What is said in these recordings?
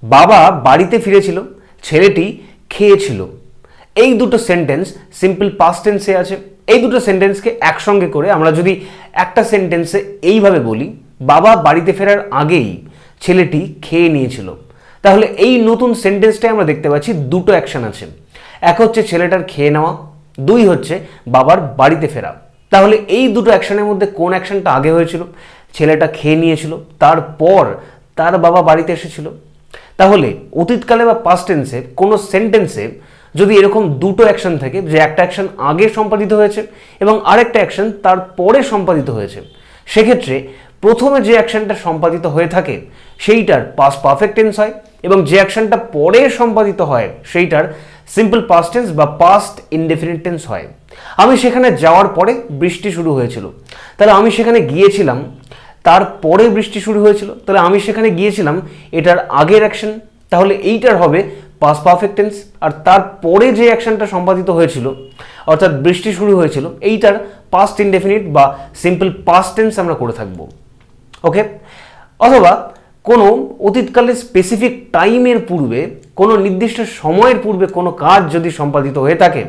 বাবা বাড়িতে ফিরেছিল, ছেলেটি খেয়েছিল। এই দুটো সেন্টেন্স সিম্পল পাস্ট টেন্সে আছে। এই দুটো সেন্টেন্সকে একসঙ্গে করে আমরা যদি একটা সেন্টেন্সে এইভাবে বলি, বাবা বাড়িতে ফেরার আগেই ছেলেটি খেয়ে নিয়েছিল, তাহলে এই নতুন সেন্টেন্সটাই আমরা দেখতে পাচ্ছি দুটো অ্যাকশন আছে। এক হচ্ছে ছেলেটার খেয়ে নেওয়া, দুই হচ্ছে বাবার বাড়িতে ফেরা। তাহলে এই দুটো অ্যাকশনের মধ্যে কোন অ্যাকশনটা আগে হয়েছিল? ছেলেটা খেয়ে নিয়েছিল, তারপর তার বাবা বাড়িতে এসেছিল। তাহলে অতীতকালে বা পাস্ট টেন্সে কোনো সেন্টেন্সে যদি এরকম দুটো অ্যাকশন থাকে, যে একটা অ্যাকশন আগে সম্পাদিত হয়েছে এবং আরেকটা অ্যাকশন তার পরে সম্পাদিত হয়েছে, সেক্ষেত্রে প্রথমে যে অ্যাকশনটা সম্পাদিত হয়ে থাকে সেইটার পাস্ট পারফেক্ট টেন্স হয়, এবং যে অ্যাকশনটা পরে সম্পাদিত হয় সেইটার সিম্পল পাস্ট টেন্স বা পাস্ট ইনডেফিনিট টেন্স হয়। আমি সেখানে যাওয়ার পরে বৃষ্টি শুরু হয়েছিল, তাহলে আমি সেখানে গিয়েছিলাম, তারপরে বৃষ্টি শুরু হয়েছিল, তাহলে আমি সেখানে গিয়েছিলাম এটার আগের অ্যাকশন, তাহলে এইটার হবে পাস্ট পারফেক্ট টেন্স। আর তারপরে যে অ্যাকশনটা সম্পাদিত হয়েছিল অর্থাৎ বৃষ্টি শুরু হয়েছিল, এইটার পাস্ট ইনডেফিনিট বা সিম্পল পাস্ট টেন্স আমরা করে থাকবো। ওকে, অথবা কোনো অতীতকালে স্পেসিফিক টাইমের পূর্বে, কোনো নির্দিষ্ট সময়ের পূর্বে কোনো কাজ যদি সম্পাদিত হয়ে থাকে,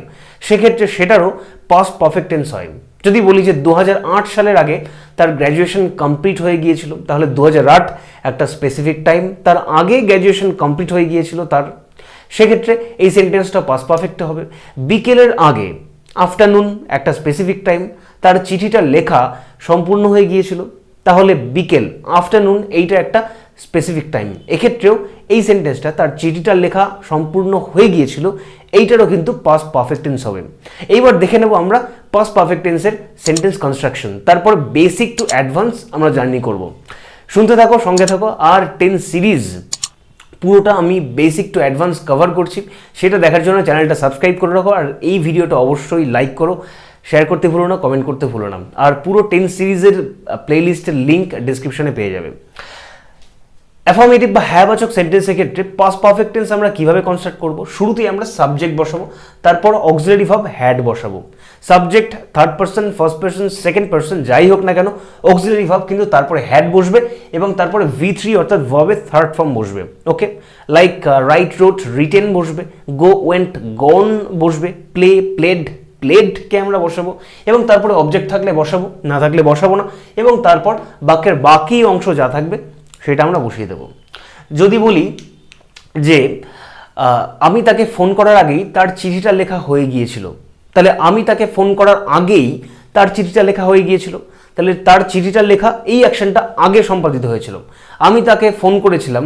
সেক্ষেত্রে সেটারও পাস্ট পারফেক্ট টেন্স হয়। যদি বলি যে 2008 সালের আগে তার গ্র্যাজুয়েশন কমপ্লিট হয়ে গিয়েছিল, তাহলে 2008 একটা স্পেসিফিক টাইম, তার আগে গ্র্যাজুয়েশন কমপ্লিট হয়ে গিয়েছিল তার, সেক্ষেত্রে এই সেন্টেন্সটা পাস্ট পারফেক্ট হবে। বিকেলের আগে, আফটারনুন একটা স্পেসিফিক টাইম, তার চিঠিটা লেখা সম্পূর্ণ হয়ে গিয়েছিল, তাহলে বিকেল আফটারনুন এইটা একটা স্পেসিফিক টাইম, এক্ষেত্রেও এই সেন্টেন্সটা তার চিঠিটা লেখা সম্পূর্ণ হয়ে গিয়েছিল, এইটারও কিন্তু পাস্ট পারফেক্ট টেন্স হবে। এইবার দেখে নেব আমরা পাস্ট পারফেক্ট টেন্সের সেন্টেন্স কনস্ট্রাকশন, তারপর বেসিক টু অ্যাডভান্স আমরা জার্নি করব। শুনতে থাকো, সঙ্গে থাকো। আর 10 সিরিজ পুরোটা আমি বেসিক টু অ্যাডভান্স কভার করছি, সেটা দেখার জন্য চ্যানেলটা সাবস্ক্রাইব করে রাখো, আর এই ভিডিওটা অবশ্যই লাইক করো, শেয়ার করতে ভুলো না, কমেন্ট করতে ভুলো না। আর পুরো 10 সিরিজের প্লেলিস্টের লিঙ্ক ডিসক্রিপশনে পেয়ে যাবে। অ্যাফার্মেটিভ বা হ্যাবাচক সেন্টেন্সের ক্ষেত্রে পাস্ট পারফেক্ট টেন্স আমরা কিভাবে কনস্ট্রাক্ট করব? শুরুতেই আমরা সাবজেক্ট বসাবো, তারপর অক্সিলারি ভার্ব হ্যাড বসাবো। Subject third person, first person, second person যাই হোক না কেন, অক্সিলারি ভার্ব কিন্তু তারপরে হ্যাড বসবে এবং তারপরে V3 অর্থাৎ ভার্বের থার্ড ফর্ম বসবে। ওকে, লাইক রাইট, রোট, রিটেন বসবে, গো, ওয়েন্ট, গন বসবে, প্লে, প্লেড, প্লেডকে আমরা বসাবো, এবং তারপরে অবজেক্ট থাকলে বসাবো, না থাকলে বসাবো না, এবং তারপর বাক্যের বাকি অংশ যা থাকবে সেটা আমরা বসিয়ে দেব। যদি বলি যে আমি তাকে ফোন করার আগেই তার চিঠিটা লেখা হয়ে গিয়েছিল, তাহলে আমি তাকে ফোন করার আগেই তার চিঠিটা লেখা হয়ে গিয়েছিল, তাহলে তার চিঠিটা লেখা এই অ্যাকশনটা আগে সম্পাদিত হয়েছিল। আমি তাকে ফোন করেছিলাম,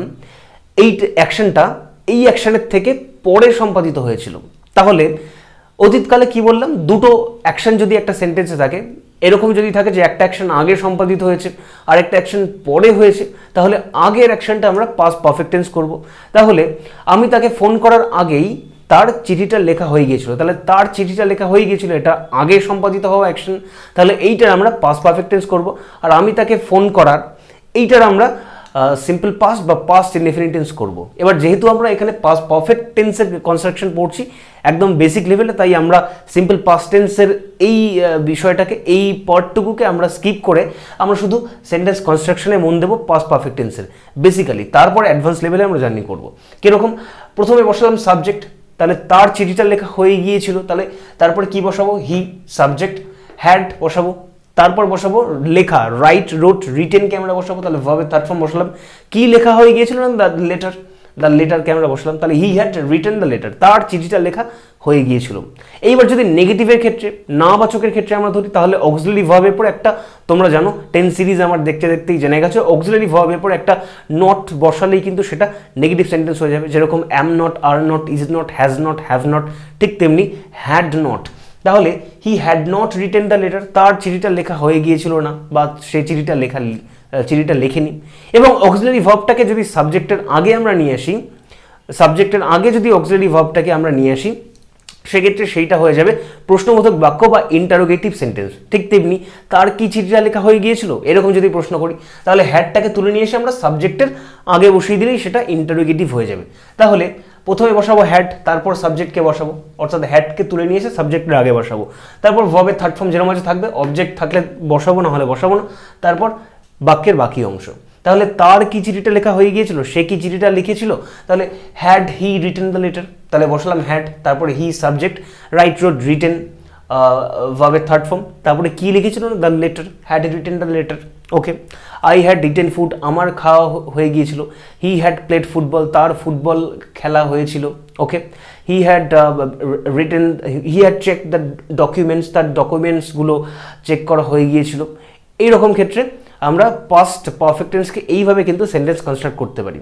এই অ্যাকশনটা এই অ্যাকশনের থেকে পরে সম্পাদিত হয়েছিল। তাহলে অতীতকালে কি বললাম, দুটো অ্যাকশন যদি একটা সেন্টেন্সে থাকে, এরকম যদি থাকে যে একটা অ্যাকশন আগে সম্পাদিত হয়েছে আর একটা অ্যাকশন পরে হয়েছে, তাহলে আগের অ্যাকশনটা আমরা পাস্ট পারফেক্ট টেন্স করব। তাহলে আমি তাকে ফোন করার আগেই তার চিঠিটা লেখা হয়ে গিয়েছিল, তাহলে তার চিঠিটা লেখা হয়ে গিয়েছিল এটা আগে সম্পাদিত হওয়া অ্যাকশন, তাহলে এইটার আমরা পাস্ট পারফেক্ট টেন্স করব। আর আমি তাকে ফোন করার, এইটার আমরা সিম্পল পাস্ট বা পাস্ট ইনডেফিনিট টেন্স করব। এবার যেহেতু আমরা এখানে পাস্ট পারফেক্ট টেন্সের কনস্ট্রাকশন পড়ছি একদম বেসিক লেভেলে, তাই আমরা সিম্পল পাস্ট টেন্সের এই বিষয়টাকে, এই পার্টটুকুকে আমরা স্কিপ করে আমরা শুধু সেন্টেন্স কনস্ট্রাকশনে মন দেবো পাস্ট পারফেক্ট টেন্সের বেসিক্যালি, তারপর অ্যাডভান্স লেভেলে আমরা জার্নি করব। কীরকম? প্রথমে বসালাম সাবজেক্ট, তাহলে তার চিঠিটা লেখা হয়ে গিয়েছিল, তাহলে তারপরে কি বসাবো? হি, সাবজেক্ট, হ্যাড বসাবো, তারপর বসাবো লেখা, রাইট, রোট, রিটেনকে আমরা বসাবো, তাহলে ভার্বের থার্ড ফর্ম বসালাম। কি লেখা হয়ে গিয়েছিল? না, দ্য লেটারকে আমরা বসালাম, তাহলে he had written the letter, তার চিঠিটা লেখা হয়ে গিয়েছিল। এইবার যদি নেগেটিভের ক্ষেত্রে, না বাচকের ক্ষেত্রে আমরা ধরি, তাহলে অক্সিলারি ভার্বের পর একটা, তোমরা জানো 10 সিরিজ আমার দেখতে দেখতেই জেনে গেছো, অক্সিলারি ভার্বের পর একটা নট বসালেই কিন্তু সেটা নেগেটিভ সেন্টেন্স হয়ে যাবে। যেরকম am not, are not, is not, has not, have not, ঠিক তেমনি হ্যাড নট। তাহলে he had not written the letter, তার চিঠিটা লেখা হয়ে গিয়েছিল না, বা সে চিঠিটা লেখেনি। এবং অক্সিলারি ভার্বটাকে যদি সাবজেক্টের আগে আমরা নিয়ে আসি, সাবজেক্টের আগে যদি অক্সিলারি ভার্বটাকে আমরা নিয়ে আসি, সেক্ষেত্রে সেইটা হয়ে যাবে প্রশ্নবোধক বাক্য বা ইন্টারোগেটিভ সেন্টেন্স। ঠিক তেমনি তার কি চিঠিটা লেখা হয়ে গিয়েছিল, এরকম যদি প্রশ্ন করি, তাহলে হ্যাডটাকে তুলে নিয়ে এসে আমরা সাবজেক্টের আগে বসিয়ে দিলেই সেটা ইন্টারোগেটিভ হয়ে যাবে। তাহলে প্রথমে বসাবো হ্যাড, তারপর সাবজেক্টকে বসাবো, অর্থাৎ হ্যাডকে তুলে নিয়ে এসে সাবজেক্টের আগে বসাবো, তারপর ভার্বের থার্ড ফর্ম যেরকম আছে থাকবে, অবজেক্ট থাকলে বসাবো, না হলে বসাবো না, তারপর বাক্যের বাকি অংশ। তাহলে তার কি চিঠিটা লেখা হয়ে গিয়েছিল, সে কি চিঠিটা লিখেছিল, তাহলে had he written the letter, তাহলে বসালাম হ্যাড, তারপরে he subject, write wrote written ভার্বের থার্ড ফর্ম, তারপরে কি লিখেছিল, the letter, had written the letter. Okay, I had written food, আমার খাওয়া হয়ে গিয়েছিল। হি হ্যাড প্লেড ফুটবল, তার ফুটবল খেলা হয়েছিল। Okay, he had written, he had check the documents, তার ডকুমেন্টসগুলো চেক করা হয়ে গিয়েছিল। এইরকম ক্ষেত্রে আমরা পাস্ট পারফেক্ট টেন্সকে এইভাবে কিন্তু সেন্টেন্স কনস্ট্রাক্ট করতে পারি।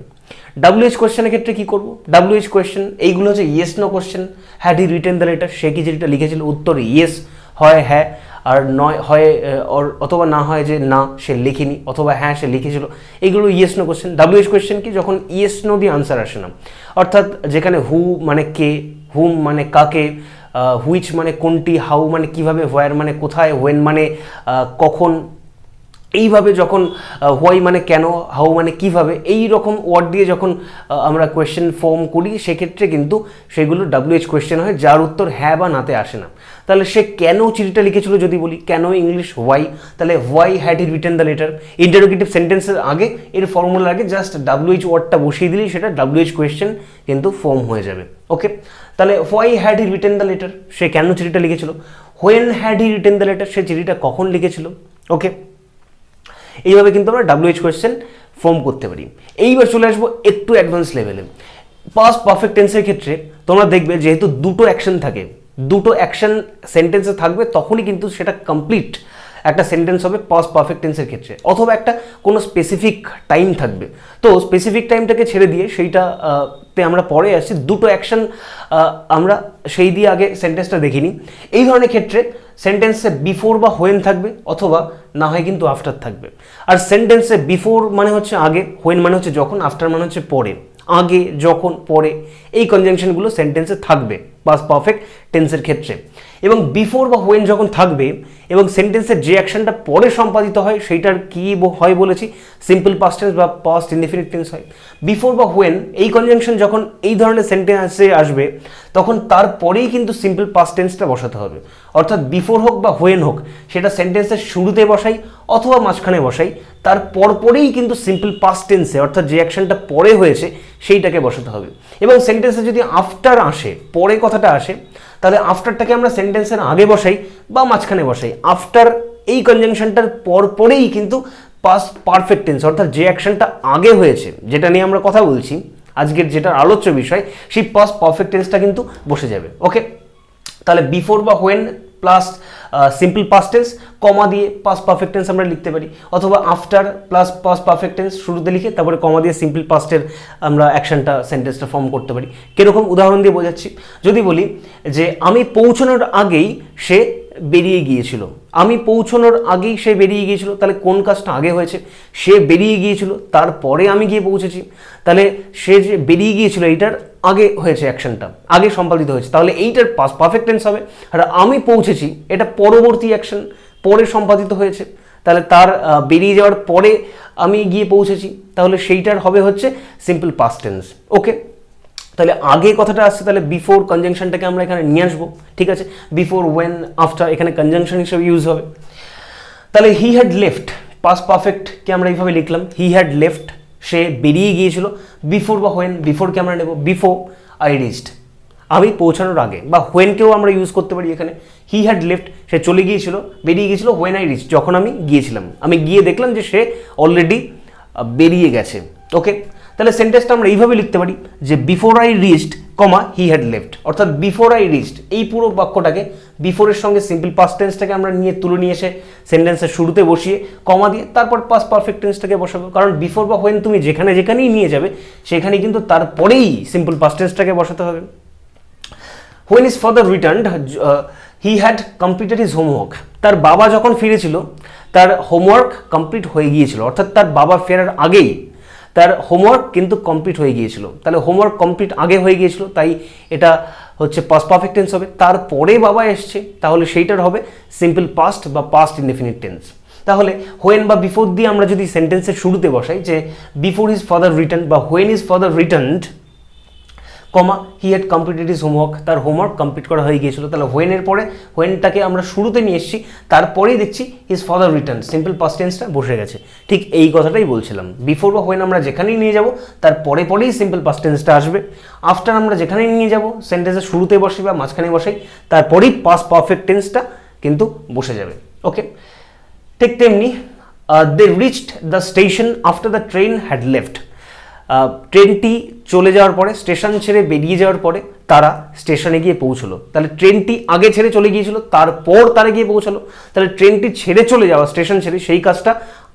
ডাব্লিউএইচ কোয়েশ্চেনের ক্ষেত্রে কি করব, ডাব্লিউএইচ কোয়েশ্চেন এইগুলো হচ্ছে yes no question. Had he written the letter, সে কি যেটা লিখেছিল, উত্তর ইয়েস হয় হ্যাঁ, আর নয় হয় অথবা না হয় যে না সে লিখিনি, অথবা হ্যাঁ সে লিখেছিল, এইগুলো yes no question. WH question কি, যখন ইয়েস নো দিয়ে আনসার আসে না, অর্থাৎ যেখানে হু মানে কে, হুম মানে কাকে, হুইচ মানে কোনটি, হাউ মানে কিভাবে, হোয়ার মানে কোথায়, হোয়েন মানে কখন, এইভাবে যখন হোয়াই মানে কেন, হাউ মানে কিভাবে, এই রকম ওয়ার্ড দিয়ে যখন আমরা কোয়েশ্চেন ফর্ম করি, সেক্ষেত্রে কিন্তু সেগুলো ডাব্লিউএইচ কোয়েশ্চেন হয়, যার উত্তর হ্যাঁ বা নাতে আসে না। তাহলে সে কেন চিঠিটা লিখেছিল যদি বলি, কেন ইংলিশ হোয়াই, তাহলে why had he written the letter. Interrogative সেন্টেন্সের আগে, এর ফর্মুলার আগে জাস্ট ডাব্লিউএইচ ওয়ার্ডটা বসিয়ে দিলেই সেটা ডাব্লিউএইচ কোয়েশ্চেন কিন্তু ফর্ম হয়ে যাবে। ওকে, তাহলে why had he written the letter, সে কেন চিঠিটা লিখেছিল। When had he written the letter, সে চিঠিটা কখন লিখেছিল। ওকে, এইভাবে কিন্তু আমরা ডাব্লিউএইচ কোয়েশ্চেন ফর্ম করতে পারি। এইবার চলে আসবো একটু অ্যাডভান্স লেভেলে। পাস্ট পারফেক্ট টেন্সের ক্ষেত্রে তোমরা দেখবে যেহেতু দুটো অ্যাকশন থাকে, দুটো অ্যাকশন সেন্টেন্সে থাকবে, তখনই কিন্তু সেটা কমপ্লিট একটা সেন্টেন্স হবে পাস্ট পারফেক্ট টেন্সের ক্ষেত্রে, অথবা একটা কোনো স্পেসিফিক টাইম থাকবে। তো স্পেসিফিক টাইমটাকে ছেড়ে দিয়ে সেইটাতে আমরা পরে আসছি, দুটো অ্যাকশন আমরা সেই দিয়ে আগে সেন্টেন্সটা দেখিনি। এই ধরনের ক্ষেত্রে সেন্টেন্সে বিফোর বা হোয়েন থাকবে, অথবা না হয় কিন্তু আফটার থাকবে। আর সেন্টেন্সে বিফোর মানে হচ্ছে আগে, হোয়েন মানে হচ্ছে যখন, আফটার মানে হচ্ছে পরে। আগে, যখন, পরে, এই কনজাংশনগুলো সেন্টেন্সে থাকবে পাস্ট পারফেক্ট টেন্সের ক্ষেত্রে। এবং বিফোর বা হোয়েন যখন থাকবে এবং সেন্টেন্সের যে অ্যাকশনটা পরে সম্পাদিত হয় সেইটার কি হয় বলেছি, সিম্পল পাস্ট টেন্স বা পাস্ট ইনডেফিনিট টেন্স হয়। বিফোর বা হোয়েন এই কনজাংশন যখন এই ধরনের সেন্টেন্সে আসবে, তখন তারপরেই কিন্তু সিম্পল পাস্ট টেন্সটা বসাতে হবে। অর্থাৎ বিফোর হোক বা হোয়েন হোক, সেটা সেন্টেন্সের শুরুতে বসাই অথবা মাঝখানে বসাই, তার পরপরেই কিন্তু সিম্পল পাস্ট টেন্সে, অর্থাৎ যে অ্যাকশনটা পরে হয়েছে সেইটাকে বসাতে হবে। এবং সেন্টেন্সে যদি আফটার আসে, পরে কথাটা আসে, তাহলে আফটারটাকে আমরা সেন্টেন্সের আগে বসাই বা মাঝখানে বসাই। আফটার এই কনজাংশনটার পরেই কিন্তু পাস্ট পারফেক্ট টেন্স, অর্থাৎ যে অ্যাকশনটা আগে হয়েছে, যেটা নিয়ে আমরা কথা বলছি আজকের, যেটা আলোচ্য বিষয়, সেই পাস্ট পারফেক্ট টেন্সটা কিন্তু বসে যাবে। ওকে, তাহলে বিফোর বা when plus simple past tense comma দিয়ে পাস্ট পারফেক্ট টেন্স আমরা লিখতে পারি, অথবা after plus past perfect tense শুরুতে লিখে তারপরে কমা দিয়ে সিম্পল পাস্টের আমরা অ্যাকশনটা সেন্টেন্সটা ফর্ম করতে পারি। কিরকম উদাহরণ দিয়ে বোঝাচ্ছি, যদি বলি যে আমি পৌঁছানোর আগেই সে বেরিয়ে গিয়েছিল, আমি পৌঁছানোর আগেই সে বেরিয়ে গিয়েছিল, তাহলে কোন কাজটা আগে হয়েছে, সে বেরিয়ে গিয়েছিল তারপরে আমি গিয়ে পৌঁছেছি, তাহলে সে যে বেরিয়ে গিয়েছিল এইটার আগে হয়েছে, অ্যাকশনটা আগে সম্পাদিত হয়েছে, তাহলে এইটার পাস্ট পারফেক্ট টেন্স হবে। আর আমি পৌঁছেছি এটা পরবর্তী অ্যাকশন, পরে সম্পাদিত হয়েছে, তাহলে তার বেরিয়ে যাওয়ার পরে আমি গিয়ে পৌঁছেছি, তাহলে সেইটার হবে হচ্ছে সিম্পল পাস্ট টেন্স। ওকে, তাহলে আগে কথাটা আসছে, তাহলে বিফোর কনজাংশনটাকে আমরা এখানে নিয়ে আসবো। ঠিক আছে, বিফোর, ওয়েন, আফটার এখানে কনজাংশন হিসেবে ইউজ হবে। তাহলে হি হ্যাড লেফট, পাস্ট পারফেক্টকে আমরা এইভাবে লিখলাম, হি হ্যাড লেফট, সে বেরিয়ে গিয়েছিল। বিফোর বা হোয়েন, বিফোরকে আমরা নেব বিফোর আই রিচড, আমি পৌঁছানোর আগে, বা হোয়েনকেও আমরা ইউজ করতে পারি এখানে। হি হ্যাড লেফট, সে চলে গিয়েছিল, বেরিয়ে গিয়েছিল, হোয়েন আই রিচ, যখন আমি গিয়েছিলাম, আমি গিয়ে দেখলাম যে সে অলরেডি বেরিয়ে গেছে। ওকে, তাহলে সেন্টেন্সটা আমরা এইভাবে লিখতে পারি যে before I reached comma he had left, অর্থাৎ বিফোর আই রিচড এই পুরো বাক্যটাকে বিফোরের সঙ্গে সিম্পল পাস্ট টেন্সটাকে আমরা তুলে নিয়ে এসে সেন্টেন্সের শুরুতে বসিয়ে কমা দিয়ে তারপর পাস্ট পারফেক্ট টেন্সটাকে বসাবো। কারণ বিফোর বা হোয়েন তুমি যেখানেই নিয়ে যাবে সেখানেই কিন্তু তারপরেই সিম্পল পাস্ট টেন্সটাকে বসাতে হবে। When is father returned, he had completed his homework, তার বাবা যখন ফিরেছিল তার হোমওয়ার্ক কমপ্লিট হয়ে গিয়েছিল, অর্থাৎ তার বাবা ফেরার আগেই তার হোমওয়ার্ক কিন্তু কমপ্লিট হয়ে গিয়েছিল। তাহলে হোমওয়ার্ক কমপ্লিট আগে হয়ে গিয়েছিল, তাই এটা হচ্ছে পাস্ট পারফেক্ট টেন্স হবে। তারপরে বাবা এসছে, তাহলে সেইটার হবে সিম্পল পাস্ট বা পাস্ট ইনডেফিনিট টেন্স। তাহলে হোয়েন বা বিফোর দিয়ে আমরা যদি সেন্টেন্সের শুরুতে বসাই যে বিফোর হিজ ফাদার রিটার্ন বা when his father returned comma he had completed his homework, তার হোমওয়ার্ক কমপ্লিট করা হয়ে গিয়েছিল। তাহলে হোয়েনের পরে হোয়েনটাকে আমরা শুরুতে নিয়ে এসেছি, তারপরেই দেখছি his father return, simple past টেন্সটা বসে গেছে। ঠিক এই কথাটাই বলছিলাম, বিফোর বা হোয়েন আমরা যেখানেই নিয়ে যাব তার পরে পরেই সিম্পল পাস্ট টেন্সটা আসবে। আফটার আমরা যেখানেই নিয়ে যাব সেন্টেন্সের শুরুতে বসে বা মাঝখানে বসাই, তারপরেই পাস্ট পারফেক্ট টেন্সটা কিন্তু বসে যাবে। ওকে, ঠিক তেমনি they reached the station after the train had left. ট্রেনটি চলে যাওয়ার পরে, স্টেশন ছেড়ে বেরিয়ে যাওয়ার পরে তারা স্টেশনে গিয়ে পৌঁছলো। তাহলে ট্রেনটি আগে ছেড়ে চলে গিয়েছিল, তারপর তারা গিয়ে পৌঁছালো। তাহলে ট্রেনটি ছেড়ে চলে যাওয়া, স্টেশন ছেড়ে, সেই কাজটা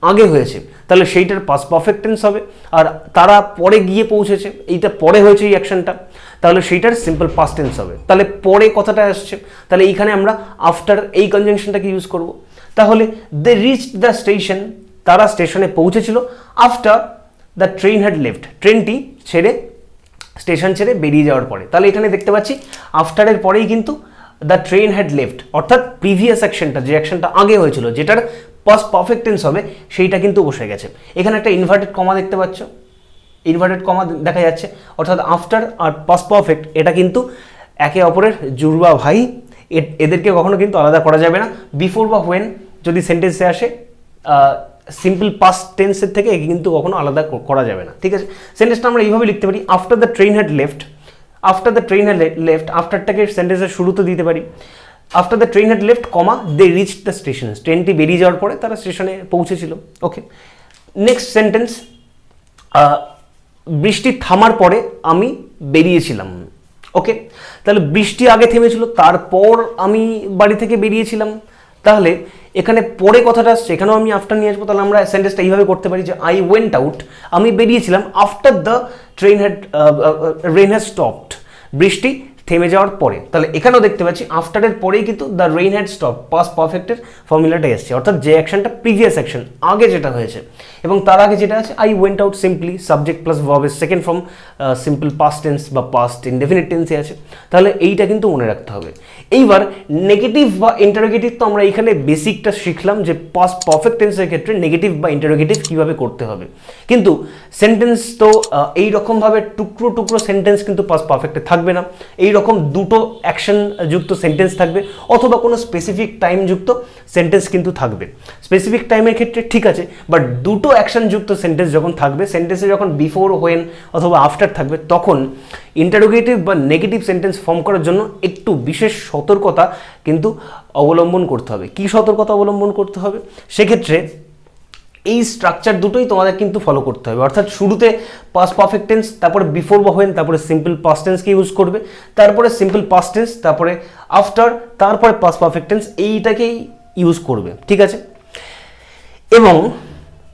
আগে হয়েছে, তাহলে সেইটার পাস্ট পারফেক্ট টেন্স হবে। আর তারা পরে গিয়ে পৌঁছেছে, এইটা পরে হয়েছে এই অ্যাকশনটা, তাহলে সেইটার সিম্পল পাস্ট টেন্স হবে। তাহলে পরে কথাটা আসছে, তাহলে এইখানে আমরা আফটার এই কনজাংশনটাকে ইউজ করব। তাহলে দে রিচড দ্য স্টেশন, তারা স্টেশনে পৌঁছেছিল, after the train had left, ট্রেনটি ছেড়ে, স্টেশন ছেড়ে বেরিয়ে যাওয়ার পরে। তাহলে এখানে দেখতে পাচ্ছি আফটারের পরেই কিন্তু দ্য ট্রেন হ্যাড লেফট, অর্থাৎ প্রিভিয়াস অ্যাকশনটা, যে অ্যাকশনটা আগে হয়েছিল, যেটার পাস্ট পারফেক্ট টেন্স হবে, সেইটা কিন্তু বসে গেছে। এখানে একটা ইনভার্টেড কমা দেখতে পাচ্ছ, ইনভার্টেড কমা দেখা যাচ্ছে, অর্থাৎ আফটার আর পাস্ট পারফেক্ট এটা কিন্তু একে অপরের জুড়বা ভাই, এদেরকে কখনো কিন্তু আলাদা করা যাবে না। বিফোর বা হোয়েন যদি সেন্টেন্সে আসে সিম্পল পাস্ট টেন্সের থেকে কিন্তু কখনো আলাদা করা যাবে না, ঠিক আছে। সেন্টেন্সটা আমরা এইভাবে লিখতে পারি, after the train had left, after the train had left, আফটারটাকে সেন্টেন্সের শুরুতে দিতে পারি। After the train had left comma they reached the station, ট্রেনটি বেরিয়ে যাওয়ার পরে তারা স্টেশনে পৌঁছেছিল। ওকে, নেক্সট সেন্টেন্স, বৃষ্টি থামার পরে আমি বেরিয়েছিলাম। ওকে, তাহলে বৃষ্টি আগে থেমেছিল, তারপর আমি বাড়ি থেকে বেরিয়েছিলাম। তাহলে এখানে পরে কথাটা আসছে, এখানেও আমি আফটার নিয়ে আসবো। তাহলে আমরা সেন্টেন্সটা এইভাবে করতে পারি যে আই ওয়েন্ট আউট, আমি বেরিয়েছিলাম, after the rain had stopped, বৃষ্টি থেমে যাওয়ার পরে। তাহলে এখানেও দেখতে পাচ্ছি আফটারের পরেই কিন্তু the rain had stop, past পারফেক্টের ফর্মুলাটা এসছে, অর্থাৎ যে অ্যাকশনটা প্রিভিয়াস অ্যাকশন আগে যেটা হয়েছে, এবং তার আগে যেটা আছে I went out, simply subject plus ভার্বের second form, simple past tense বা পাস্ট ইনডেফিনিট টেন্সে আছে। তাহলে এইটা কিন্তু মনে রাখতে হবে। এইবার নেগেটিভ বা ইন্টারোগেটিভ তো আমরা এখানে বেসিকটা শিখলাম যে পাস্ট পারফেক্ট টেন্সের ক্ষেত্রে নেগেটিভ বা ইন্টারোগেটিভ কীভাবে করতে হবে, কিন্তু সেন্টেন্স তো এইরকমভাবে টুকরো টুকরো সেন্টেন্স কিন্তু পাস্ট পারফেক্টে থাকবে না। এইরকম দুটো অ্যাকশন যুক্ত সেন্টেন্স থাকবে, অথবা কোনো স্পেসিফিক টাইম যুক্ত সেন্টেন্স কিন্তু থাকবে। স্পেসিফিক টাইমের ক্ষেত্রে ঠিক আছে, বাট দুটো অ্যাকশন যুক্ত সেন্টেন্স যখন থাকবে, সেন্টেন্সে যখন বিফোর, হোয়েন অথবা আফটার থাকবে, তখন ইন্টারোগেটিভ বা নেগেটিভ সেন্টেন্স ফর্ম করার জন্য একটু বিশেষ সতর্কতা কিন্তু অবলম্বন করতে হবে। কি সতর্কতা অবলম্বন করতে হবে? সেক্ষেত্রে এই স্ট্রাকচার দুটোই তোমাদের কিন্তু ফলো করতে হবে, অর্থাৎ শুরুতে পাস্ট পারফেক্ট টেন্স, তারপরে বিফোর বা হোয়েন, তারপরে সিম্পল পাস্ট টেন্সকে ইউজ করবে, তারপরে সিম্পল পাস্ট টেন্স, তারপরে আফটার, তারপরে পাস্ট পারফেক্ট টেন্স, এইটাকেই ইউজ করবে, ঠিক আছে। এবং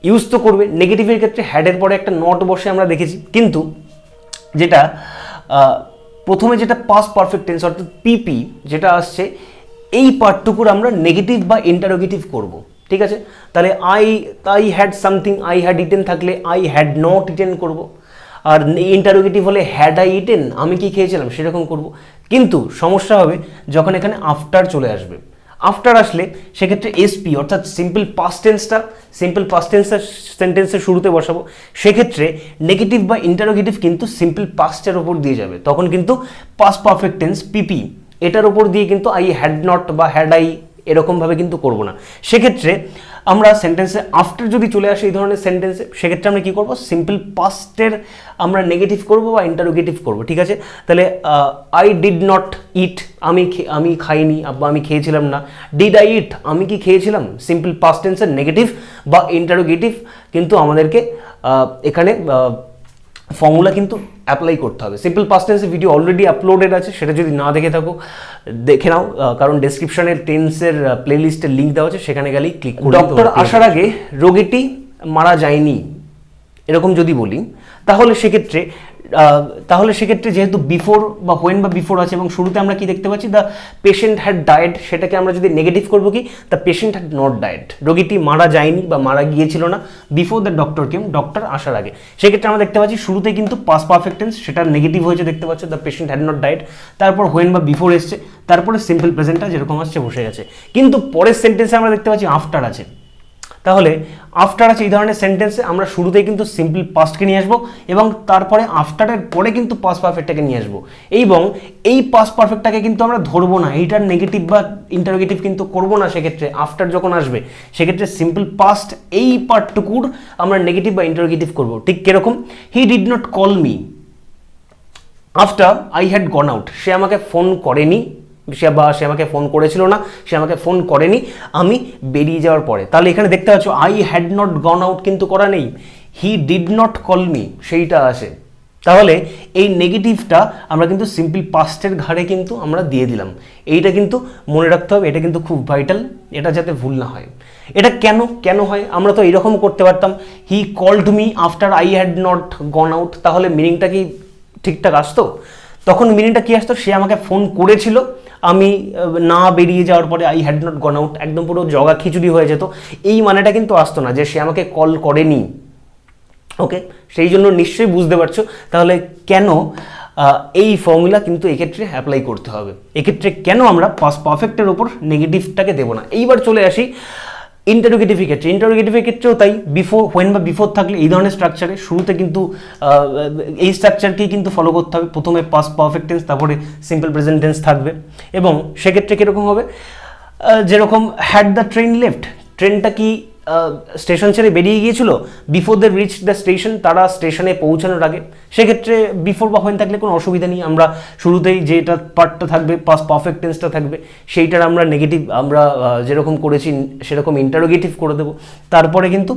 ইউজ তো করবে। নেগেটিভের ক্ষেত্রে হ্যাডের পরে একটা নট বসে আমরা দেখেছি, কিন্তু যেটা প্রথমে যেটা পাস্ট পারফেক্ট টেন্স অর্থাৎ পিপি যেটা আসছে, এই পার্টটুকুর আমরা নেগেটিভ বা ইন্টারোগেটিভ করব, ঠিক আছে। তাহলে I had something, I had eaten থাকলে আই হ্যাড নট ইটেন করব, আর ইন্টারোগেটিভ হলে হ্যাড আই ইটেন, আমি কি খেয়েছিলাম সেরকম করব। কিন্তু সমস্যা হবে যখন এখানে আফটার চলে আসবে। আফটার আসলে সেক্ষেত্রে এসপি অর্থাৎ সিম্পল পাস্ট টেন্সটা, সিম্পল পাস্ট টেন্সটা সেন্টেন্সের শুরুতে বসাবো, সেক্ষেত্রে নেগেটিভ বা ইন্টারোগেটিভ কিন্তু সিম্পল পাস্টের ওপর দিয়ে যাবে। তখন কিন্তু পাস্ট পারফেক্ট টেন্স পিপি এটার ওপর দিয়ে কিন্তু আই হ্যাড নট বা হ্যাড আই এরকমভাবে কিন্তু করবো না। সেক্ষেত্রে আমরা সেন্টেন্সে আফটার যদি চলে আসে এই ধরনের সেন্টেন্সে, সেক্ষেত্রে আমরা কী করবো, সিম্পল পাস্টের আমরা নেগেটিভ করব বা ইন্টারোগেটিভ করব, ঠিক আছে। তাহলে আই ডিড নট ইট, আমি খাইনি বা আমি খেয়েছিলাম না। ডিড আই ইট, আমি কি খেয়েছিলাম, সিম্পল পাস্ট টেন্সের নেগেটিভ বা ইন্টারোগেটিভ কিন্তু আমাদেরকে এখানে ফর্মুলা কিন্তু অ্যাপ্লাই করতে হবে। সিম্পল পাস্ট টেন্সের ভিডিও অলরেডি আপলোডেড আছে, সেটা যদি না দেখে থাকো দেখে নাও, কারণ ডেসক্রিপশনের টেন্সের প্লেলিস্টের লিঙ্ক দেওয়া আছে, সেখানে গেলেই ক্লিক করে। ডক্টর আসার আগে রোগীটি মারা যায়নি এরকম যদি বলি, তাহলে সেক্ষেত্রে যেহেতু বিফোর বা হোয়েন বা বিফোর আছে এবং শুরুতে আমরা কি দেখতে পাচ্ছি, দ্য পেশেন্ট হ্যাড ডায়েড, সেটাকে আমরা যদি নেগেটিভ করবো কি, the patient had not died, রোগীটি মারা যায়নি বা মারা গিয়েছিল না, before the doctor came, doctor আসার আগে। সেক্ষেত্রে আমরা দেখতে পাচ্ছি শুরুতে কিন্তু পাস্ট পারফেক্ট টেন্স, সেটা নেগেটিভ হয়েছে দেখতে পাচ্ছ, the patient had not died, তারপর হোয়েন বা বিফোর এসছে, তারপরে সিম্পল প্রেজেন্টটা যেরকম আসছে বসে গেছে। কিন্তু পরের সেন্টেন্সে আমরা দেখতে পাচ্ছি আফটার আছে, তাহলে আফটার আছে এই ধরনের সেন্টেন্সে আমরা শুরুতেই কিন্তু সিম্পল পাস্টকে নিয়ে আসবো এবং তারপরে আফটারের পরে কিন্তু পাস্ট পারফেক্টটাকে নিয়ে আসবো এবং এই পাস্ট পারফেক্টটাকে কিন্তু আমরা ধরবো না, এইটার নেগেটিভ বা ইন্টারোগেটিভ কিন্তু করবো না। সেক্ষেত্রে আফটার যখন আসবে সেক্ষেত্রে সিম্পল পাস্ট এই পার্টটুকুর আমরা নেগেটিভ বা ইন্টারোগেটিভ করবো। ঠিক কিরকম, he did not call me after I had gone out, সে আমাকে ফোন করেনি, সে আমাকে ফোন করেছিল না, সে আমাকে ফোন করেনি আমি বেরিয়ে যাওয়ার পরে। তাহলে এখানে দেখতে পাচ্ছ I had not gone out কিন্তু করা নেই, হি ডিড নট কল মি সেইটা আসে। তাহলে এই নেগেটিভটা আমরা কিন্তু সিম্পল পাস্টের ঘাড়ে কিন্তু আমরা দিয়ে দিলাম। এইটা কিন্তু মনে রাখতে হবে, এটা কিন্তু খুব ভাইটাল, এটা যাতে ভুল না হয়। এটা কেন হয়, আমরা তো এরকম করতে পারতাম, he called me after I had not gone out, তাহলে মিনিংটা কি ঠিকঠাক আসতো? তখন মিনিংটা কি আসতো, সে আমাকে ফোন করেছিল আমি না বেরিয়ে যাওয়ার পরে I had not gone out, একদম পুরো জগা খিচুড়ি হয়ে যেত। এই মানেটা কিন্তু আসতো না যে সে আমাকে কল করেনি। ওকে, সেই জন্য নিশ্চয়ই বুঝতে পারছো তাহলে কেন এই ফর্মুলা কিন্তু এক্ষেত্রে অ্যাপ্লাই করতে হবে, এক্ষেত্রে কেন আমরা পাস্ট পারফেক্টের ওপর নেগেটিভটাকে দেবো না। এইবার চলে আসি ইন্টারোগেটিভের ক্ষেত্রে। ইন্টারোগেটিভের ক্ষেত্রেও তাই, বিফোর, হোয়েন বা বিফোর থাকলে এই ধরনের স্ট্রাকচারে শুরুতে কিন্তু এই স্ট্রাকচারকেই কিন্তু ফলো করতে হবে। প্রথমে পাস্ট পারফেক্ট টেন্স, তারপরে সিম্পল প্রেজেন্ট টেন্স থাকবে এবং সেক্ষেত্রে কীরকম হবে, যেরকম হ্যাড দ্য ট্রেন লেফট, ট্রেনটা কি স্টেশন ছেড়ে বেরিয়ে গিয়েছিল, before the rich the station, তারা স্টেশনে পৌঁছানোর আগে। সেক্ষেত্রে বিফোর বা হোয়েন থাকলে কোনো অসুবিধা নেই, আমরা শুরুতেই যেটা পার্টটা থাকবে পাস্ট পারফেক্ট টেন্সটা থাকবে সেইটার আমরা নেগেটিভ আমরা যেরকম করেছি সেরকম ইন্টারোগেটিভ করে দেবো। তারপরে কিন্তু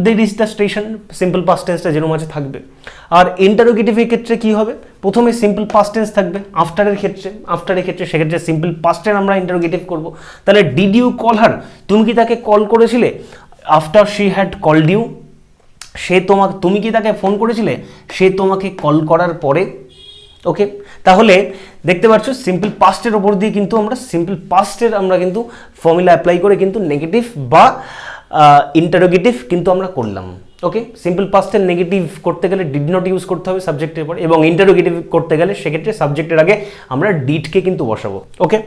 they reach the station simple past টেন্সটা যেরকম আছে থাকবে। আর ইন্টারোগেটিভের ক্ষেত্রে কী হবে, প্রথমে সিম্পল পাস্ট টেন্স থাকবে, আফটারের ক্ষেত্রে সেক্ষেত্রে সিম্পল পাস্টের আমরা ইন্টারোগেটিভ করব। তাহলে ডিড ইউ কল হার, তুমি কি তাকে কল করেছিলে, after she had called you, তুমি কি তাকে ফোন করেছিলে, সে তোমাকে কল করার পরে। ওকে, তাহলে দেখতে পাচ্ছ সিম্পল পাস্টের ওপর দিয়ে কিন্তু আমরা সিম্পল পাস্টের আমরা কিন্তু ফর্মুলা অ্যাপ্লাই করে কিন্তু নেগেটিভ বা ইন্টারোগেটিভ কিন্তু আমরা করলাম। ওকে, সিম্পল পাস্টের নেগেটিভ করতে গেলে ডিড নট ইউজ করতে হবে সাবজেক্টের পর, এবং ইন্টারোগেটিভ করতে গেলে সেক্ষেত্রে সাবজেক্টের আগে আমরা ডিডকে কিন্তু বসাবো। ওকে,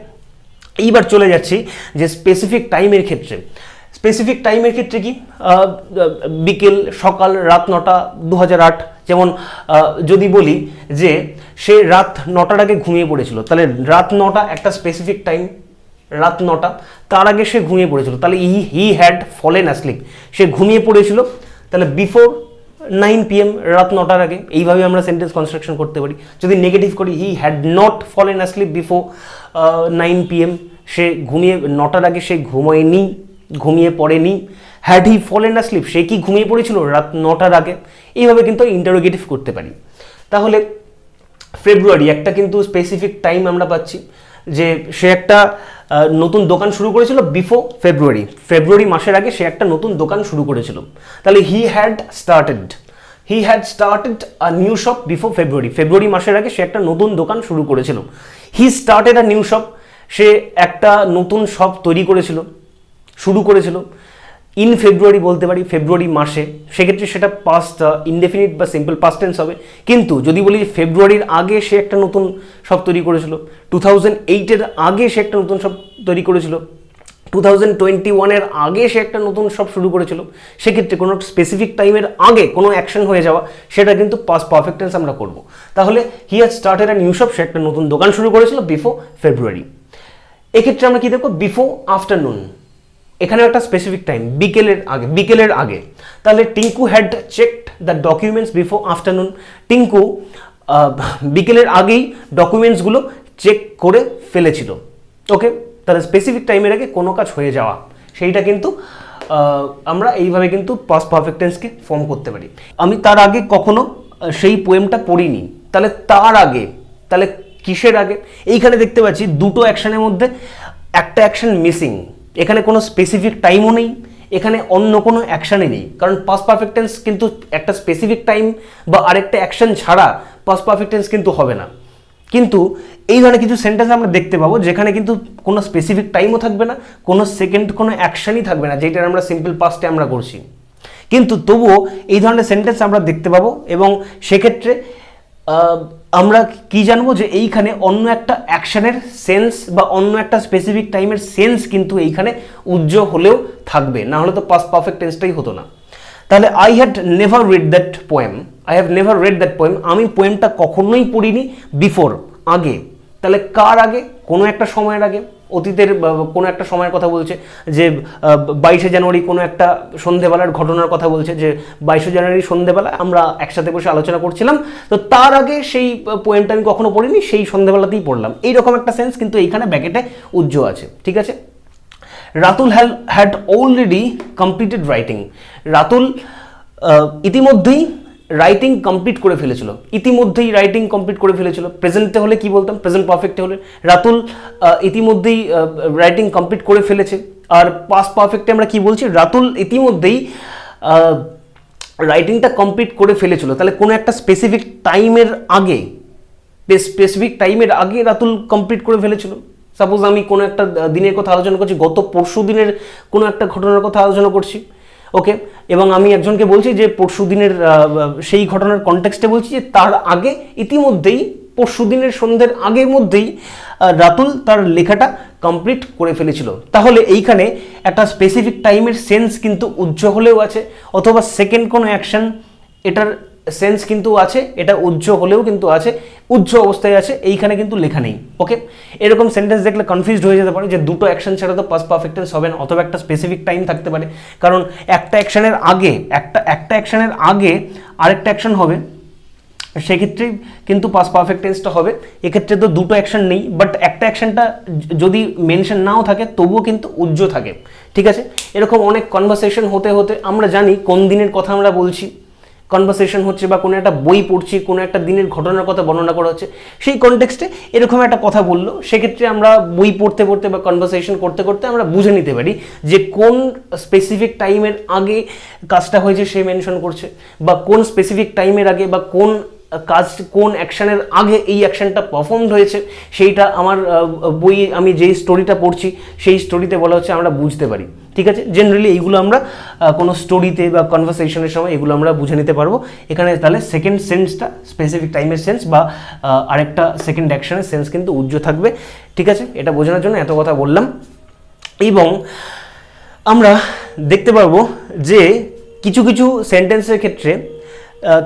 এইবার চলে যাচ্ছি যে স্পেসিফিক টাইমের ক্ষেত্রে। স্পেসিফিক টাইমের ক্ষেত্রে কি, বিকেল, সকাল, রাত 9টা, 2008। যেমন যদি বলি যে সে রাত 9টার আগে ঘুমিয়ে পড়েছিল, তাহলে রাত 9টা একটা স্পেসিফিক টাইম, রাত 9টা, তার আগে সে ঘুমিয়ে পড়েছিল, তাহলে হি হ্যাড ফলেন অ্যাসলিপ, সে ঘুমিয়ে পড়েছিল, তাহলে বিফোর 9 PM, রাত 9টার আগে। এইভাবে আমরা সেন্টেন্স কনস্ট্রাকশন করতে পারি। যদি নেগেটিভ করি, he had not fallen asleep before 9 PM, সে 9টার আগে সে ঘুমিয়ে পড়েনি। হ্যাড হি ফলেন অ্যাসলিপ, সে কি ঘুমিয়ে পড়েছিল রাত 9টার আগে। এইভাবে কিন্তু ইন্টারোগেটিভ করতে পারি। তাহলে ফেব্রুয়ারি একটা কিন্তু স্পেসিফিক টাইম আমরা পাচ্ছি, যে সে একটা নতুন দোকান শুরু করেছিল বিফোর ফেব্রুয়ারি মাসের আগে সে একটা নতুন দোকান শুরু করেছিল। তাহলে he had started a new shop before February মাসের আগে সে একটা নতুন দোকান শুরু করেছিল। He started a new shop, সে একটা নতুন শপ শুরু করেছিল ইন ফেব্রুয়ারি বলতে পারি, ফেব্রুয়ারি মাসে, সেক্ষেত্রে সেটা পাস্ট ইনডেফিনিট বা সিম্পল পাস্ট টেন্স হবে। কিন্তু যদি বলি ফেব্রুয়ারির আগে সে একটা নতুন শপ তৈরি করেছিল, 2008-এর আগে সে একটা নতুন শপ তৈরি করেছিল, 2021-এর আগে সে একটা নতুন শপ শুরু করেছিল, সেক্ষেত্রে কোনো স্পেসিফিক টাইমের আগে কোনো অ্যাকশন হয়ে যাওয়া, সেটা কিন্তু পাস্ট পারফেক্ট টেন্স আমরা করব। তাহলে he has started a new shop, সে একটা নতুন দোকান শুরু করেছিল বিফোর ফেব্রুয়ারি। এক্ষেত্রে আমরা কি দেখব, বিফোর আফটারনুন, এখানে একটা স্পেসিফিক টাইম, বিকেলের আগে। তাহলে Tinku had checked the documents before afternoon, Tinku বিকেলের আগেই ডকুমেন্টসগুলো চেক করে ফেলেছিল। ওকে, তাহলে স্পেসিফিক টাইমের আগে কোনো কাজ হয়ে যাওয়া, সেইটা কিন্তু আমরা এইভাবে কিন্তু পাস্ট পারফেক্ট টেন্সকে ফর্ম করতে পারি। আমি তার আগে কখনো সেই পোয়েমটা পড়িনি, তাহলে তার আগে, তাহলে কিসের আগে? এইখানে দেখতে পাচ্ছি দুটো অ্যাকশনের মধ্যে একটা অ্যাকশন মিসিং, এখানে কোনো স্পেসিফিক টাইমও নেই, এখানে অন্য কোনো অ্যাকশানই নেই, কারণ পাস্ট পারফেক্ট টেন্স কিন্তু একটা স্পেসিফিক টাইম বা আরেকটা অ্যাকশন ছাড়া পাস্ট পারফেক্ট টেন্স কিন্তু হবে না। কিন্তু এই ধরনের কিছু সেন্টেন্স আমরা দেখতে পাবো যেখানে কিন্তু কোনো স্পেসিফিক টাইমও থাকবে না, কোনো কোনো অ্যাকশনই থাকবে না, যেটা আমরা সিম্পল পাস্টে আমরা করছি। কিন্তু তবুও এই ধরনের সেন্টেন্স আমরা দেখতে পাবো, এবং সেক্ষেত্রে আমরা কি জানবো যে এইখানে অন্য একটা অ্যাকশনের সেন্স বা অন্য একটা স্পেসিফিক টাইমের সেন্স কিন্তু এইখানে উজ্জ্বল হলেও থাকবে, না হলে তো পাস্ট পারফেক্ট টেন্সটাই হতো না। তাহলে I had never read that poem, I have never red that poem, আমি পোয়েমটা কখনোই পড়িনি বিফোর, আগে। তাহলে কার আগে? কোনো একটা সময়ের আগে, অতীতের কোনো একটা সময়ের কথা বলছে, যে 22শে জানুয়ারি কোনো একটা সন্ধেবেলার ঘটনার কথা বলছে, যে 22শে জানুয়ারি সন্ধেবেলা আমরা একসাথে বসে আলোচনা করছিলাম, তো তার আগে সেই পোয়েমটা আমি কখনো পড়িনি, সেই সন্ধেবেলাতেই পড়লাম, এইরকম একটা সেন্স কিন্তু এইখানে ব্যাকেটে উজ্জ্বল আছে। ঠিক আছে। Ratul had already completed writing, Ratul ইতিমধ্যেই রাইটিং কমপ্লিট করে ফেলেছিল, ইতিমধ্যেই রাইটিং কমপ্লিট করে ফেলেছিল। প্রেজেন্টে হলে কি বলতাম? প্রেজেন্ট পারফেক্টে হলে রাতুল ইতিমধ্যেই রাইটিং কমপ্লিট করে ফেলেছে। আর পাস্ট পারফেক্টে আমরা কি বলছি? রাতুল ইতিমধ্যেই রাইটিংটা কমপ্লিট করে ফেলেছিল। তাহলে কোনো একটা স্পেসিফিক টাইমের আগে রাতুল কমপ্লিট করে ফেলেছিল। সাপোজ আমি কোনো একটা দিনের কথা আলোচনা করছি, গত পরশু দিনের কোনো একটা ঘটনার কথা আলোচনা করছি, ওকে, এবং আমি একজনকে বলছি যে পরশু দিনের সেই ঘটনার কনটেক্সটে বলছি যে তার আগে ইতিমধ্যেই পরশু দিনের সন্ধ্যের আগের মধ্যেই রাতুল তার লেখাটা কমপ্লিট করে ফেলেছিল। তাহলে এইখানে একটা স্পেসিফিক টাইমের সেন্স কিন্তু উজ্জ্বল হলেও আছে, অথবা সেকেন্ড কোনো অ্যাকশন এটার সেন্স কিন্তু আছে, এটা উজ্জ্বল হলেও কিন্তু আছে, উজ্জ্বল অবস্থায় আছে, এইখানে কিন্তু লেখা নেই। ওকে, এরকম সেন্টেন্স দেখলে কনফিউজড হয়ে যেতে পারে যে দুটো অ্যাকশন ছাড়া তো পাস্ট পারফেক্ট টেন্স হবে না, অথবা একটা স্পেসিফিক টাইম থাকতে পারে, কারণ একটা অ্যাকশনের আগে আরেকটা অ্যাকশন হবে, সেক্ষেত্রে কিন্তু পাস্ট পারফেক্ট টেন্সটা হবে। এক্ষেত্রে তো দুটো অ্যাকশন নেই, বাট একটা অ্যাকশনটা যদি মেনশন নাও থাকে তবুও কিন্তু উজ্জ্বল থাকে। ঠিক আছে। এরকম অনেক কনভারসেশন হতে হতে আমরা জানি কোন দিনের কথা আমরা বলছি, কনভারসেশন হচ্ছে বা কোনো একটা বই পড়ছি, কোনো একটা দিনের ঘটনার কথা বর্ণনা করা হচ্ছে, সেই কনটেক্সটে এরকম একটা কথা বললো, সেক্ষেত্রে আমরা বই পড়তে পড়তে বা কনভারসেশন করতে করতে আমরা বুঝে নিতে পারি যে কোন স্পেসিফিক টাইমের আগে কাজটা হয়েছে সে মেনশন করছে, বা কোন স্পেসিফিক টাইমের আগে বা কোন কাজ, কোন অ্যাকশনের আগে এই অ্যাকশনটা পারফর্মড হয়েছে, সেইটা আমার বই আমি যেই স্টোরিটা পড়ছি সেই স্টোরিতে বলা হচ্ছে, আমরা বুঝতে পারি। ঠিক আছে। জেনারেলি এইগুলো আমরা কোনো স্টোরিতে বা কনভারসেশনের সময় এগুলো আমরা বুঝে নিতে পারবো। এখানে তাহলে সেকেন্ড সেন্সটা স্পেসিফিক টাইমের সেন্স বা আরেকটা সেকেন্ড অ্যাকশনের সেন্স কিন্তু উজ্জ্বল থাকবে। ঠিক আছে, এটা বোঝানোর জন্য এত কথা বললাম। এবং আমরা দেখতে পারবো যে কিছু কিছু সেন্টেন্সের ক্ষেত্রে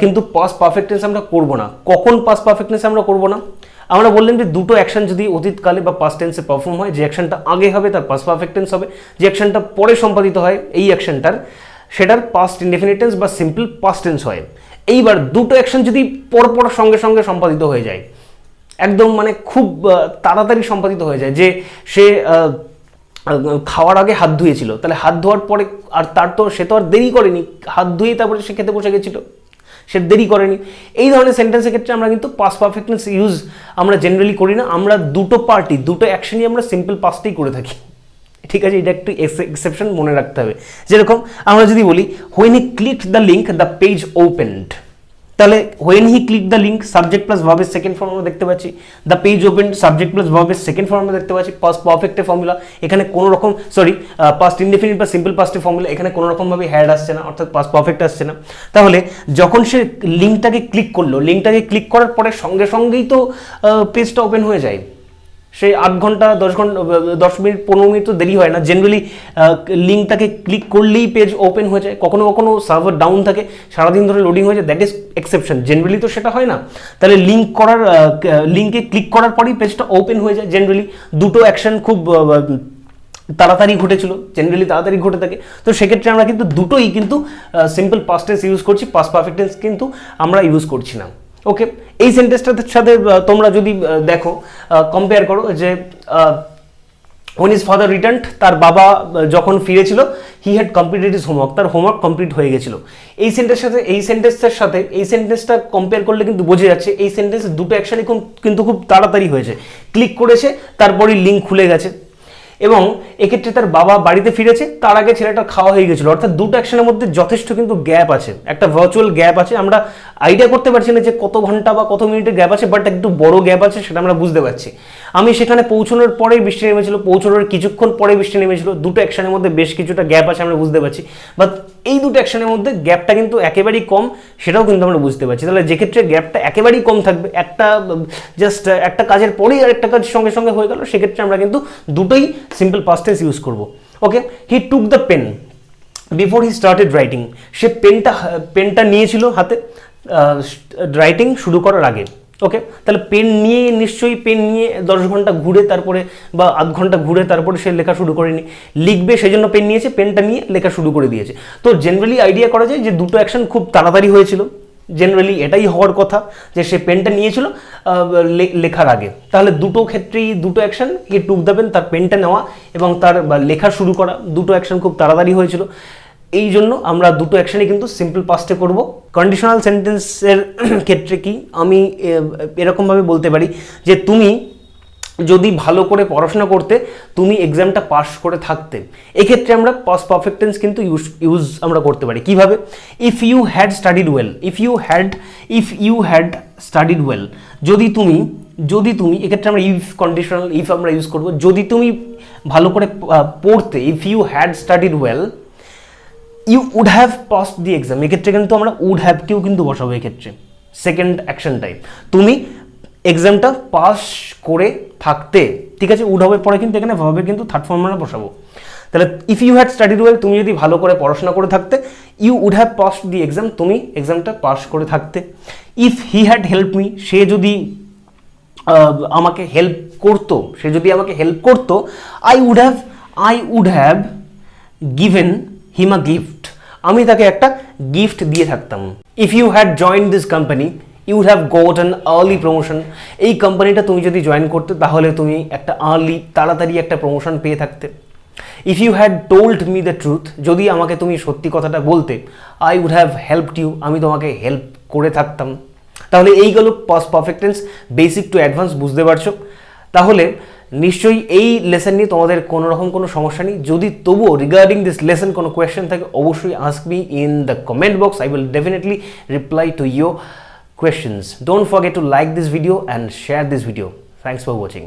কিন্তু পাস্ট পারফেক্ট টেন্স আমরা করবো না। কখন পাস্ট পারফেক্ট টেন্স আমরা করবো না? আমরা বললাম যে দুটো অ্যাকশন যদি অতীতকালে বা পাস্ট টেন্সে পারফর্ম হয়, যে অ্যাকশনটা আগে হবে তার পাস্ট পারফেক্ট টেন্স হবে, যে অ্যাকশনটা পরে সম্পাদিত হয় এই অ্যাকশনটার সেটার পাস্ট ইনডেফিনিট টেন্স বা সিম্পল পাস্ট টেন্স হয়। এইবার দুটো অ্যাকশন যদি পরপর সঙ্গে সঙ্গে সম্পাদিত হয়ে যায়, একদম মানে খুব তাড়াতাড়ি সম্পাদিত হয়ে যায়, যে সে খাওয়ার আগে হাত ধুয়েছিল, তাহলে হাত ধোয়ার পরে আর সে তো আর দেরি করেনি, হাত ধুয়েই তারপরে সে খেতে বসে গেছিলো, সে দেরি করেনি। এই ধরনের সেন্টেন্সের ক্ষেত্রে আমরা কিন্তু পাস্ট পারফেক্ট টেন্স ইউজ আমরা জেনারেলি করি না, আমরা দুটো অ্যাকশনই আমরা সিম্পল পাস্টেই করে থাকি। ঠিক আছে, এটা একটু এক্সেপশন মনে রাখতে হবে। যেরকম আমরা যদি বলি when he clicked the link the page opened, তাহলে when he click the link subject plus ভার্বের সেকেন্ড ফর্ম আমরা দেখতে পাচ্ছি, the page open subject plus ভার্বের সেকেন্ড ফর্ম আমরা দেখতে পাচ্ছি, পাস্ট পারফেক্টের ফর্মুলা এখানে কোনো রকম পাস্ট ইনডেফিনিট বা সিম্পল পাস্টের ফর্মুলা এখানে কোনো রকমভাবে হ্যাড আসছে না, অর্থাৎ পাস্ট পারফেক্ট আসছে না। তাহলে যখন সে লিঙ্কটাকে ক্লিক করলো, লিঙ্কটাকে ক্লিক করার পরে সঙ্গে সঙ্গেই তো পেজটা ওপেন হয়ে যায়, সে 8 ঘন্টা 10 মিনিট 15 মিনিট তো দেরি হয় না। জেনারেলি লিঙ্কটাকে ক্লিক করলেই পেজ ওপেন হয়ে যায়, কখনো কখনো সার্ভার ডাউন থাকে, সারাদিন ধরে লোডিং হয়ে যায়, দ্যাট ইজ এক্সেপশন, জেনারেলি তো সেটা হয় না। তাহলে লিঙ্কে ক্লিক করার পরেই পেজটা ওপেন হয়ে যায়। জেনারেলি দুটো অ্যাকশন খুব তাড়াতাড়ি ঘটেছিল, জেনারেলি তাড়াতাড়ি ঘটে থাকে, তো সেক্ষেত্রে আমরা কিন্তু দুটোই কিন্তু সিম্পল পাস্ট টেন্স ইউজ করছি, পাস্ট পারফেক্ট টেন্স কিন্তু আমরা ইউজ করছি না। ওকে, এই সেন্টেন্সটার সাথে তোমরা যদি দেখো, কম্পেয়ার করো যে when his father returned, তার বাবা যখন ফিরেছিল, he had completed his homework, তার হোমওয়ার্ক কমপ্লিট হয়ে গেছিল। এই সেন্টেন্সটা কম্পেয়ার করলে কিন্তু বোঝা যাচ্ছে এই সেন্টেন্সে দুটো অ্যাকশনই কিন্তু খুব তাড়াতাড়ি হয়েছে, ক্লিক করেছে তারপরেই লিঙ্ক খুলে গেছে, এবং এক্ষেত্রে তার বাবা বাড়িতে ফিরেছে, তার আগে ছেলেটার খাওয়া হয়ে গেছিলো, অর্থাৎ দুটো অ্যাকশনের মধ্যে যথেষ্ট কিন্তু গ্যাপ আছে, একটা ভার্চুয়াল গ্যাপ আছে। আমরা আইডিয়া করতে পারছি না যে কত ঘন্টা বা কত মিনিটের গ্যাপ আছে, বাট একটু বড় গ্যাপ আছে, সেটা আমরা বুঝতে পারছি। আমি সেখানে পৌঁছানোর পরেই বৃষ্টি নেমেছিল, পৌঁছানোর কিছুক্ষণ পরে বৃষ্টি নেমেছিল, দুটো অ্যাকশনের মধ্যে বেশ কিছুটা গ্যাপ আছে আমরা বুঝতে পারছি, বাট এই দুটো অ্যাকশনের মধ্যে গ্যাপটা কিন্তু একেবারেই কম, সেটাও কিন্তু আমরা বুঝতে পারছি। তাহলে যে ক্ষেত্রে গ্যাপটা একেবারেই কম থাকবে, একটা কাজের পরেই আর একটা কাজ সঙ্গে সঙ্গে হয়ে গেল, সেক্ষেত্রে আমরা কিন্তু দুটোই সিম্পল পাস্ট টেন্স ইউজ করব। Okay, he took the pen before he started writing, সে পেনটা নিয়েছিল হাতে রাইটিং শুরু করার আগে। ওকে, তাহলে নিশ্চয়ই পেন নিয়ে 10 ঘন্টা ঘুরে তারপরে বা আধ ঘন্টা ঘুরে তারপরে সে লেখা শুরু করেনি, লিখবে সেই জন্য পেন নিয়েছে, পেনটা নিয়ে লেখা শুরু করে দিয়েছে। তো জেনারেলি আইডিয়া করা যায় যে দুটো অ্যাকশন খুব তাড়াতাড়ি হয়েছিল, জেনারেলি এটাই হওয়ার কথা যে সে পেনটা নিয়েছিল লেখার আগে। তাহলে দুটো ক্ষেত্রেই দুটো action, he took the pen, তার পেনটা নেওয়া এবং তার লেখা শুরু করা, দুটো অ্যাকশন খুব তাড়াতাড়ি হয়েছিল। এই জন্য আমরা দুটো অ্যাকশনই কিন্তু সিম্পল পাস্টে করব। কন্ডিশনাল সেন্টেন্সের ক্ষেত্রে কি আমি এরকমভাবে বলতে পারি যে তুমি যদি ভালো করে পড়াশোনা করতে, তুমি এক্সামটা পাস করে থাকতে, এক্ষেত্রে আমরা পাস্ট পারফেক্ট টেন্স কিন্তু ইউজ আমরা করতে পারি। কিভাবে? If you had studied well, if you had studied well, যদি তুমি এক্ষেত্রে আমরা কন্ডিশনাল ইফ আমরা ইউজ করব। যদি তুমি ভালো করে পড়তে, if you had studied well you would have passed the exam, এক্ষেত্রে কিন্তু আমরা উড হ্যাভকেও কিন্তু বসাবো এক্ষেত্রে সেকেন্ড অ্যাকশন টাইপ। তুমি এক্সামটা পাস করে থাকতে, ঠিক আছে, উড হ্যাভের পরে কিন্তু এখানে ভাবে কিন্তু থার্ড ফর্ম আমরা বসাবো। তাহলে if you had studied well, তুমি যদি ভালো করে পড়াশোনা করে থাকতে, you would have passed the exam, তুমি এক্সামটা পাস করে থাকতে। If he had help me, সে যদি আমাকে হেল্প করতো, I would have given him a gift, আমি তাকে একটা গিফট দিয়ে থাকতাম। If you had join this company you would have got an early promotion, এই কোম্পানিটা তুমি যদি জয়েন করতে তাহলে তুমি একটা তাড়াতাড়ি একটা প্রমোশন পেয়ে থাকতে। If you had told me the truth, যদি আমাকে তুমি সত্যি কথাটা বলতে, I would have helped you, আমি তোমাকে হেল্প করে থাকতাম। তাহলে এইগুলো past perfect tense basic to advance, বুঝতে পারছো? তাহলে নিশ্চয়ই এই লেসন নিয়ে তোমাদের কোনো রকম কোনো সমস্যা নেই। যদি তবুও রিগার্ডিং দিস লেসন কোনো কোয়েশ্চেন থাকে, অবশ্যই ask me in the comment box, I will definitely reply to your questions. Don't forget to like this video and share this video. Thanks for watching.